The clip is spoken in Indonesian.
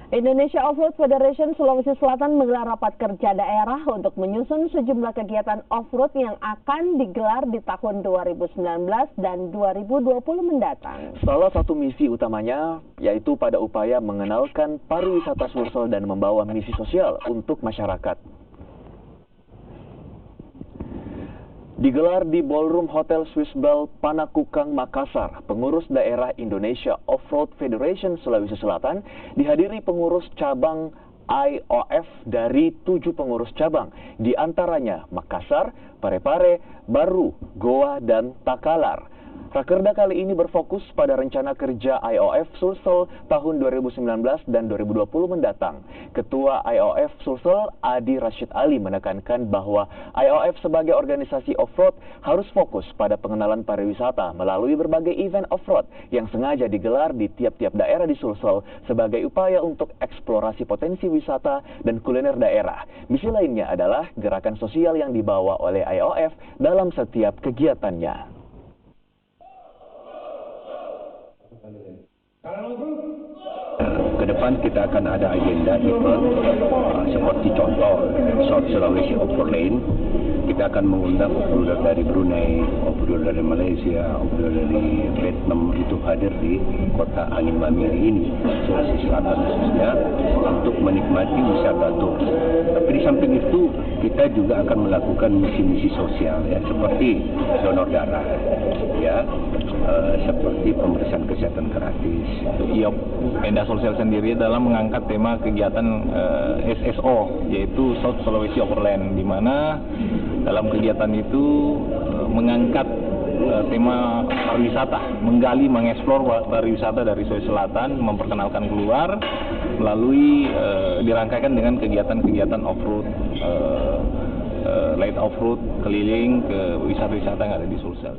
Indonesia Off-Road Federation Sulawesi Selatan menggelar rapat kerja daerah untuk menyusun sejumlah kegiatan off-road yang akan digelar di tahun 2019 dan 2020 mendatang. Salah satu misi utamanya yaitu pada upaya mengenalkan pariwisata Sulsel dan membawa misi sosial untuk masyarakat. Digelar di Ballroom Hotel Swiss Bell, Panakukang, Makassar, pengurus daerah Indonesia Off-Road Federation Sulawesi Selatan dihadiri pengurus cabang IOF dari 7 pengurus cabang, di antaranya Makassar, Parepare, Baru, Goa, dan Takalar. Rakerda kali ini berfokus pada rencana kerja IOF Sulsel tahun 2019 dan 2020 mendatang. Ketua IOF Sulsel, Adi Rashid Ali, menekankan bahwa IOF sebagai organisasi off-road harus fokus pada pengenalan pariwisata melalui berbagai event off-road yang sengaja digelar di tiap-tiap daerah di Sulsel sebagai upaya untuk eksplorasi potensi wisata dan kuliner daerah. Misi lainnya adalah gerakan sosial yang dibawa oleh IOF dalam setiap kegiatannya. Ke depan kita akan ada agenda event seperti contoh South Sulawesi Off-Road Lane. Kita akan mengundang off-roader dari Brunei, off-roader dari Malaysia, off-roader dari Vietnam itu hadir di kota Angin Mamili ini, Sulawesi Selatan khususnya, untuk menikmati wisata tur. Tapi di samping itu kita juga akan melakukan misi-misi sosial, ya, seperti donor darah, ya, seperti pemeriksaan kesehatan gratis. IOF Pemda Sulsel sendiri dalam mengangkat tema kegiatan SSO, yaitu South Sulawesi Overland, di mana dalam kegiatan itu mengangkat tema pariwisata, menggali, mengeksplor pariwisata dari Sulawesi Selatan, memperkenalkan keluar melalui dirangkaikan dengan kegiatan-kegiatan off-road, light off-road, keliling ke wisata-wisata yang ada di Sulsel.